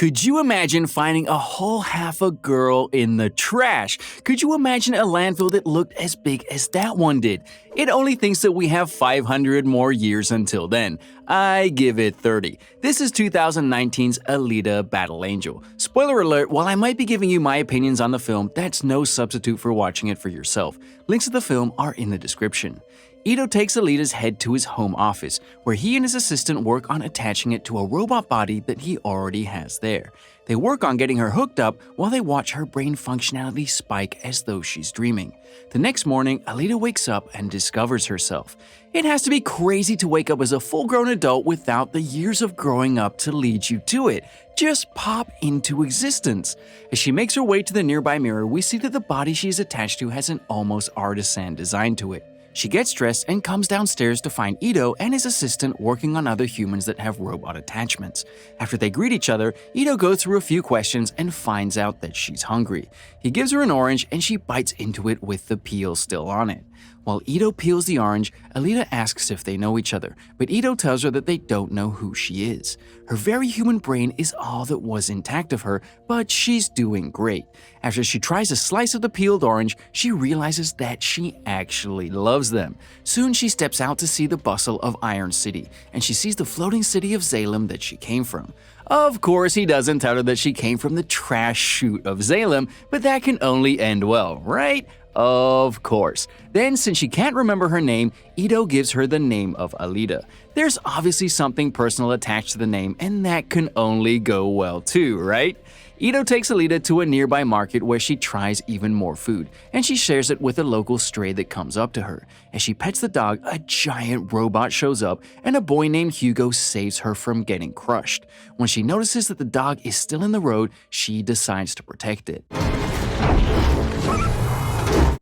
Could you imagine finding a whole half a girl in the trash? Could you imagine a landfill that looked as big as that one did? It only thinks that we have 500 more years until then. I give it 30. This is 2019's Alita Battle Angel. Spoiler alert, while I might be giving you my opinions on the film, that's no substitute for watching it for yourself. Links to the film are in the description. Ito takes Alita's head to his home office, where he and his assistant work on attaching it to a robot body that he already has there. They work on getting her hooked up while they watch her brain functionality spike as though she's dreaming. The next morning, Alita wakes up and discovers herself. It has to be crazy to wake up as a full-grown adult without the years of growing up to lead you to it. Just pop into existence. As she makes her way to the nearby mirror, we see that the body she is attached to has an almost artisan design to it. She gets dressed and comes downstairs to find Ito and his assistant working on other humans that have robot attachments. After they greet each other, Ito goes through a few questions and finds out that she's hungry. He gives her an orange and she bites into it with the peel still on it. While Ito peels the orange, Alita asks if they know each other, but Ito tells her that they don't know who she is. Her very human brain is all that was intact of her, but she's doing great. After she tries a slice of the peeled orange, she realizes that she actually loves them. Soon she steps out to see the bustle of Iron City, and she sees the floating city of Salem that she came from. Of course, he doesn't tell her that she came from the trash chute of Salem, but that can only end well, right? Of course. Then, since she can't remember her name, Ito gives her the name of Alita. There's obviously something personal attached to the name, and that can only go well too, right? Ito takes Alita to a nearby market where she tries even more food, and she shares it with a local stray that comes up to her. As she pets the dog, a giant robot shows up, and a boy named Hugo saves her from getting crushed. When she notices that the dog is still in the road, she decides to protect it.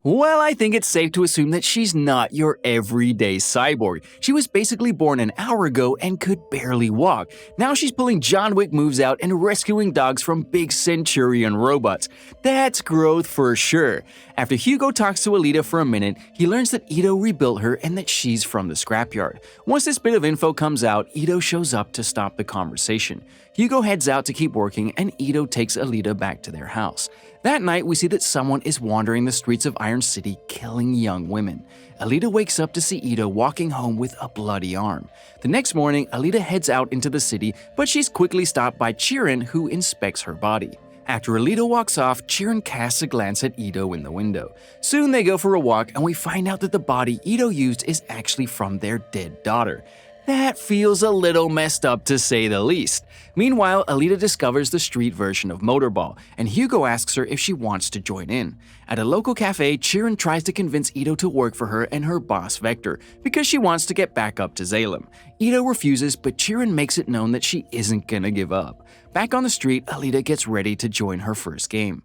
Well, I think it's safe to assume that she's not your everyday cyborg. She was basically born an hour ago and could barely walk. Now she's pulling John Wick moves out and rescuing dogs from big Centurion robots. That's growth for sure. After Hugo talks to Alita for a minute, he learns that Ito rebuilt her and that she's from the scrapyard. Once this bit of info comes out, Ito shows up to stop the conversation. Hugo heads out to keep working and Ito takes Alita back to their house. That night, we see that someone is wandering the streets of Iron City killing young women. Alita wakes up to see Ito walking home with a bloody arm. The next morning, Alita heads out into the city, but she's quickly stopped by Chirin, who inspects her body. After Alita walks off, Chirin casts a glance at Ito in the window. Soon they go for a walk and we find out that the body Ito used is actually from their dead daughter. That feels a little messed up to say the least. Meanwhile, Alita discovers the street version of Motorball, and Hugo asks her if she wants to join in. At a local cafe, Chirin tries to convince Ito to work for her and her boss Vector, because she wants to get back up to Salem. Ito refuses, but Chirin makes it known that she isn't gonna give up. Back on the street, Alita gets ready to join her first game.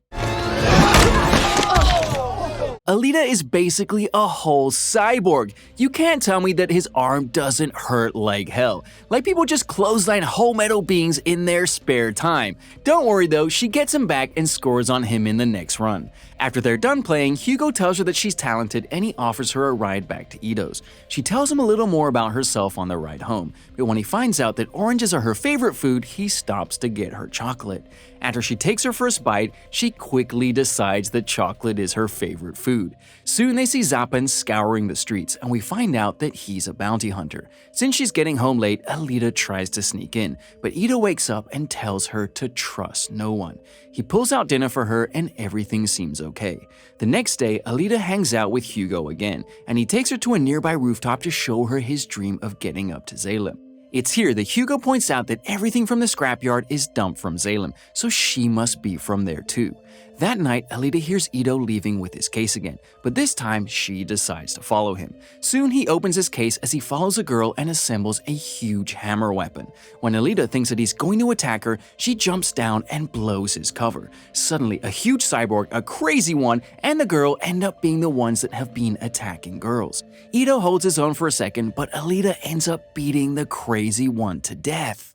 Alita is basically a whole cyborg. You can't tell me that his arm doesn't hurt like hell. Like people just clothesline whole metal beings in their spare time. Don't worry though, she gets him back and scores on him in the next run. After they're done playing, Hugo tells her that she's talented and he offers her a ride back to Ito's. She tells him a little more about herself on the ride home, but when he finds out that oranges are her favorite food, he stops to get her chocolate. After she takes her first bite, she quickly decides that chocolate is her favorite food. Soon they see Zapan scouring the streets, and we find out that he's a bounty hunter. Since she's getting home late, Alita tries to sneak in, but Ito wakes up and tells her to trust no one. He pulls out dinner for her and everything seems okay. The next day, Alita hangs out with Hugo again, and he takes her to a nearby rooftop to show her his dream of getting up to Salem. It's here that Hugo points out that everything from the scrapyard is dumped from Salem, so she must be from there too. That night, Alita hears Ito leaving with his case again, but this time she decides to follow him. Soon he opens his case as he follows a girl and assembles a huge hammer weapon. When Alita thinks that he's going to attack her, she jumps down and blows his cover. Suddenly, a huge cyborg, a crazy one, and the girl end up being the ones that have been attacking girls. Ito holds his own for a second, but Alita ends up beating the crazy one to death.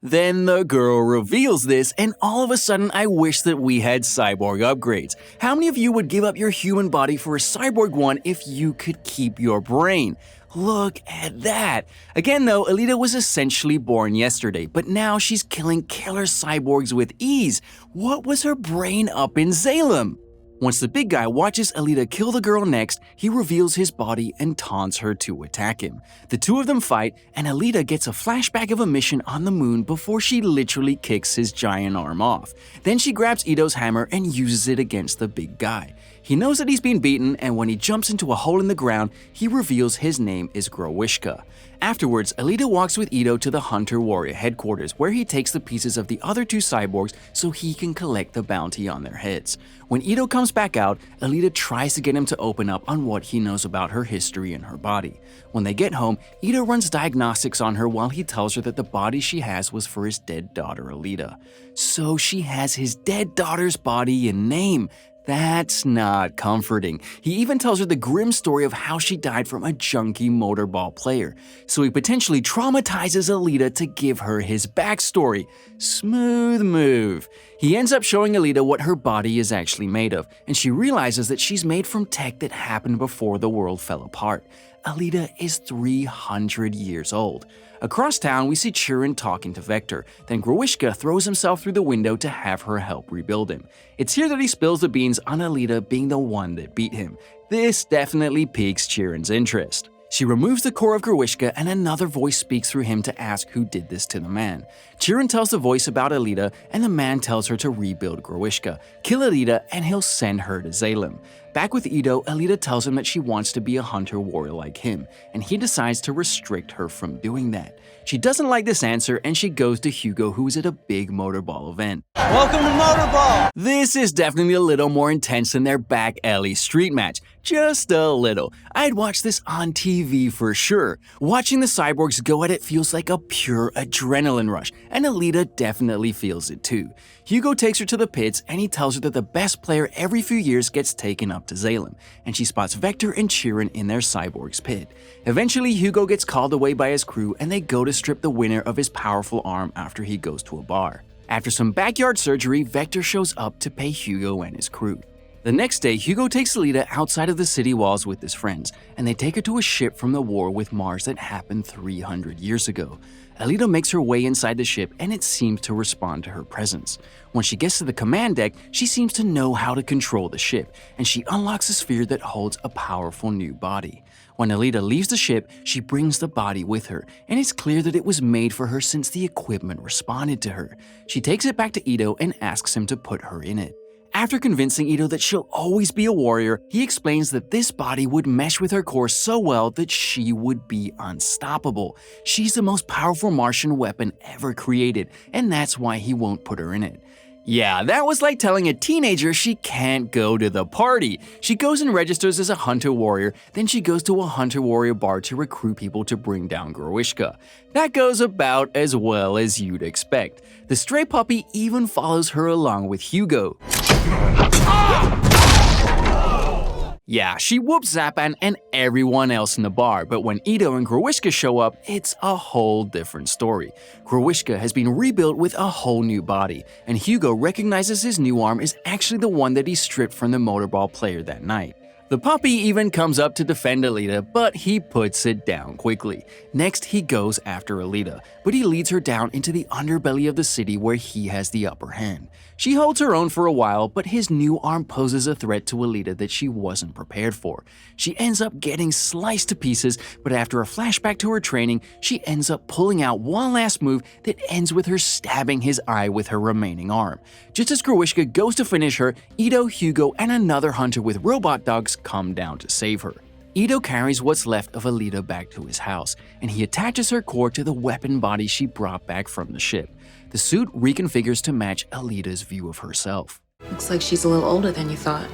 Then the girl reveals this, and all of a sudden I wish that we had cyborg upgrades. How many of you would give up your human body for a cyborg one if you could keep your brain? Look at that! Again though, Alita was essentially born yesterday, but now she's killing killer cyborgs with ease. What was her brain up in Salem? Once the big guy watches Alita kill the girl next, he reveals his body and taunts her to attack him. The two of them fight, and Alita gets a flashback of a mission on the moon before she literally kicks his giant arm off. Then she grabs Ito's hammer and uses it against the big guy. He knows that he's been beaten, and when he jumps into a hole in the ground, he reveals his name is Growishka. Afterwards, Alita walks with Ito to the Hunter-Warrior headquarters, where he takes the pieces of the other two cyborgs so he can collect the bounty on their heads. When Ito comes back out, Alita tries to get him to open up on what he knows about her history and her body. When they get home, Ito runs diagnostics on her while he tells her that the body she has was for his dead daughter Alita. So she has his dead daughter's body and name. That's not comforting. He even tells her the grim story of how she died from a junkie motorball player. So he potentially traumatizes Alita to give her his backstory. Smooth move. He ends up showing Alita what her body is actually made of, and she realizes that she's made from tech that happened before the world fell apart. Alita is 300 years old. Across town, we see Chirin talking to Vector. Then Growishka throws himself through the window to have her help rebuild him. It's here that he spills the beans on Alita being the one that beat him. This definitely piques Chirin's interest. She removes the core of Growishka, and another voice speaks through him to ask who did this to the man. Chirin tells the voice about Alita, and the man tells her to rebuild Growishka, kill Alita, and he'll send her to Salem. Back with Ito, Alita tells him that she wants to be a hunter-warrior like him, and he decides to restrict her from doing that. She doesn't like this answer, and she goes to Hugo, who is at a big motorball event. Welcome to Motorball! This is definitely a little more intense than their back alley street match. Just a little. I'd watch this on TV for sure. Watching the cyborgs go at it feels like a pure adrenaline rush, and Alita definitely feels it too. Hugo takes her to the pits, and he tells her that the best player every few years gets taken up to Salem, and she spots Vector and Chirin in their cyborg's pit. Eventually, Hugo gets called away by his crew, and they go to strip the winner of his powerful arm after he goes to a bar. After some backyard surgery, Vector shows up to pay Hugo and his crew. The next day, Hugo takes Alita outside of the city walls with his friends, and they take her to a ship from the war with Mars that happened 300 years ago. Alita makes her way inside the ship, and it seems to respond to her presence. When she gets to the command deck, she seems to know how to control the ship, and she unlocks a sphere that holds a powerful new body. When Alita leaves the ship, she brings the body with her, and it's clear that it was made for her since the equipment responded to her. She takes it back to Ito and asks him to put her in it. After convincing Ito that she'll always be a warrior, he explains that this body would mesh with her core so well that she would be unstoppable. She's the most powerful Martian weapon ever created, and that's why he won't put her in it. Yeah, that was like telling a teenager she can't go to the party. She goes and registers as a hunter-warrior, then she goes to a hunter-warrior bar to recruit people to bring down Growishka. That goes about as well as you'd expect. The stray puppy even follows her along with Hugo. Yeah, she whoops Zapan and everyone else in the bar, but when Ito and Growishka show up, it's a whole different story. Growishka has been rebuilt with a whole new body, and Hugo recognizes his new arm is actually the one that he stripped from the motorball player that night. The puppy even comes up to defend Alita, but he puts it down quickly. Next, he goes after Alita, but he leads her down into the underbelly of the city where he has the upper hand. She holds her own for a while, but his new arm poses a threat to Alita that she wasn't prepared for. She ends up getting sliced to pieces, but after a flashback to her training, she ends up pulling out one last move that ends with her stabbing his eye with her remaining arm. Just as Growishka goes to finish her, Ito, Hugo, and another hunter with robot dogs come down to save her. Ito carries what's left of Alita back to his house, and he attaches her core to the weapon body she brought back from the ship. The suit reconfigures to match Alita's view of herself. Looks like she's a little older than you thought.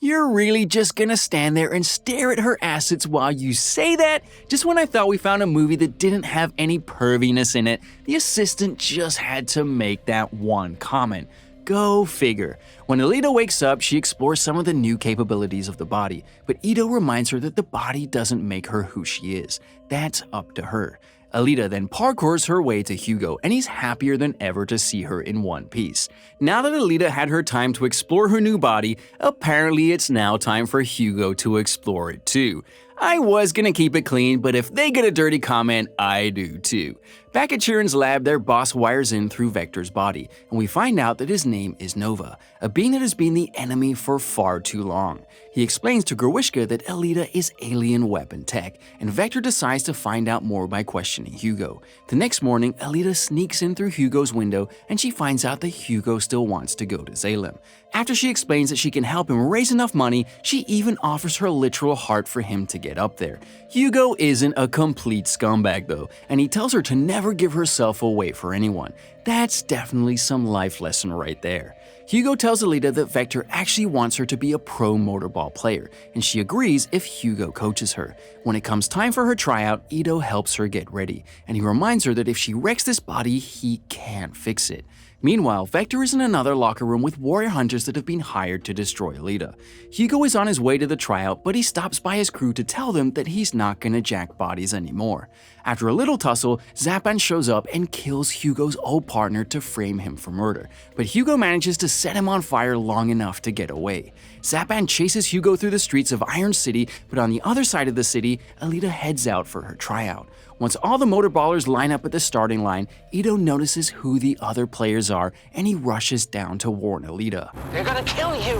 You're really just gonna stand there and stare at her assets while you say that? Just when I thought we found a movie that didn't have any perviness in it, the assistant just had to make that one comment. Go figure. When Alita wakes up, she explores some of the new capabilities of the body, but Ito reminds her that the body doesn't make her who she is. That's up to her. Alita then parkours her way to Hugo, and he's happier than ever to see her in one piece. Now that Alita had her time to explore her new body, apparently it's now time for Hugo to explore it too. I was gonna keep it clean, but if they get a dirty comment, I do too. Back at Chiron's lab, their boss wires in through Vector's body, and we find out that his name is Nova, a being that has been the enemy for far too long. He explains to Grewishka that Elita is alien weapon tech, and Vector decides to find out more by questioning Hugo. The next morning, Elita sneaks in through Hugo's window, and she finds out that Hugo still wants to go to Salem. After she explains that she can help him raise enough money, she even offers her literal heart for him to get up there. Hugo isn't a complete scumbag though, and he tells her to never give herself away for anyone. That's definitely some life lesson right there. Hugo tells Alita that Vector actually wants her to be a pro motorball player, and she agrees if Hugo coaches her. When it comes time for her tryout, Ito helps her get ready, and he reminds her that if she wrecks this body, he can't fix it. Meanwhile, Vector is in another locker room with warrior hunters that have been hired to destroy Alita. Hugo is on his way to the tryout, but he stops by his crew to tell them that he's not gonna jack bodies anymore. After a little tussle, Zapan shows up and kills Hugo's old partner to frame him for murder, but Hugo manages to set him on fire long enough to get away. Zapan chases Hugo through the streets of Iron City, but on the other side of the city, Alita heads out for her tryout. Once all the motorballers line up at the starting line, Ito notices who the other players are, and he rushes down to warn Alita. They're gonna kill you!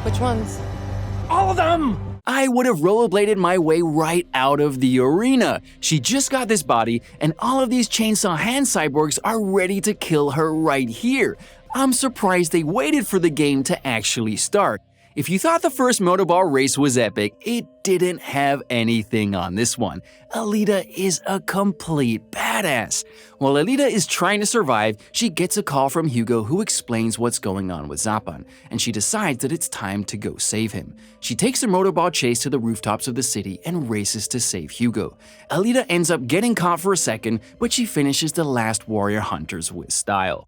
Which ones? All of them! I would have rollerbladed my way right out of the arena. She just got this body, and all of these chainsaw hand cyborgs are ready to kill her right here. I'm surprised they waited for the game to actually start. If you thought the first motorball race was epic, it didn't have anything on this one. Alita is a complete badass. While Alita is trying to survive, she gets a call from Hugo who explains what's going on with Zapan, and she decides that it's time to go save him. She takes the motorball chase to the rooftops of the city and races to save Hugo. Alita ends up getting caught for a second, but she finishes the last warrior hunters with style.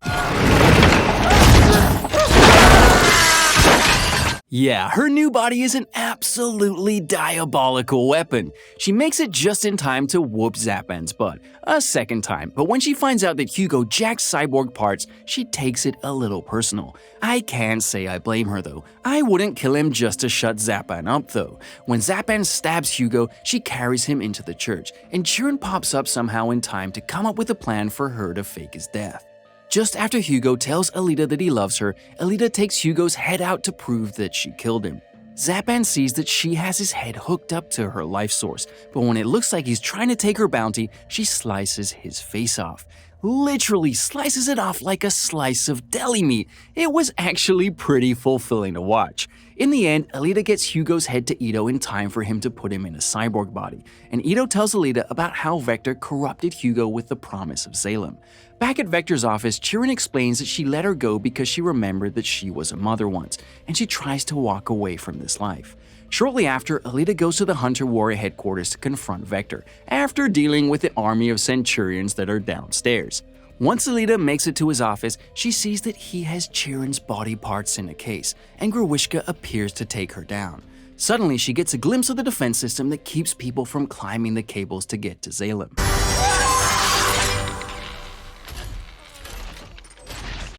Yeah, her new body is an absolutely diabolical weapon. She makes it just in time to whoop Zapan's butt, a second time, but when she finds out that Hugo jacks Cyborg parts, she takes it a little personal. I can't say I blame her though. I wouldn't kill him just to shut Zapan up though. When Zapan stabs Hugo, she carries him into the church, and Chiron pops up somehow in time to come up with a plan for her to fake his death. Just after Hugo tells Alita that he loves her, Alita takes Hugo's head out to prove that she killed him. Zapan sees that she has his head hooked up to her life source, but when it looks like he's trying to take her bounty, she slices his face off. Literally slices it off like a slice of deli meat. It was actually pretty fulfilling to watch. In the end, Alita gets Hugo's head to Ito in time for him to put him in a cyborg body, and Ito tells Alita about how Vector corrupted Hugo with the promise of Salem. Back at Vector's office, Chiron explains that she let her go because she remembered that she was a mother once, and she tries to walk away from this life. Shortly after, Alita goes to the Hunter Warrior headquarters to confront Vector, after dealing with the army of Centurions that are downstairs. Once Alita makes it to his office, she sees that he has Chiron's body parts in a case, and Grewishka appears to take her down. Suddenly, she gets a glimpse of the defense system that keeps people from climbing the cables to get to Salem.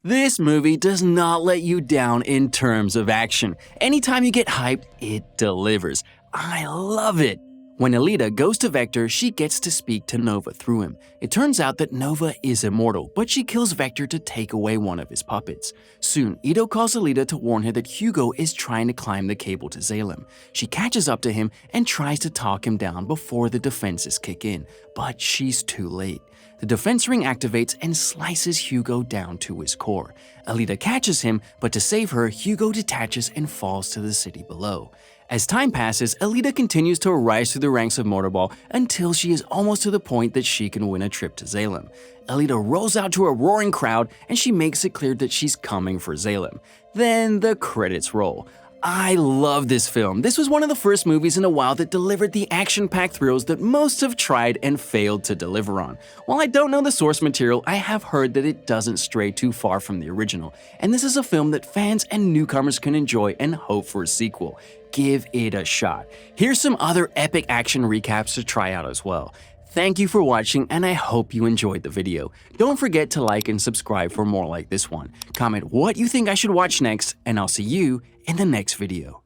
This movie does not let you down in terms of action. Anytime you get hyped, it delivers. I love it. When Alita goes to Vector, she gets to speak to Nova through him. It turns out that Nova is immortal, but she kills Vector to take away one of his puppets. Soon, Ito calls Alita to warn her that Hugo is trying to climb the cable to Salem. She catches up to him and tries to talk him down before the defenses kick in, but she's too late. The defense ring activates and slices Hugo down to his core. Alita catches him, but to save her, Hugo detaches and falls to the city below. As time passes, Alita continues to rise through the ranks of Motorball until she is almost to the point that she can win a trip to Salem. Alita rolls out to a roaring crowd and she makes it clear that she's coming for Salem. Then the credits roll. I love this film. This was one of the first movies in a while that delivered the action-packed thrills that most have tried and failed to deliver on. While I don't know the source material, I have heard that it doesn't stray too far from the original, and this is a film that fans and newcomers can enjoy and hope for a sequel. Give it a shot. Here's some other epic action recaps to try out as well. Thank you for watching, and I hope you enjoyed the video. Don't forget to like and subscribe for more like this one. Comment what you think I should watch next, and I'll see you in the next video.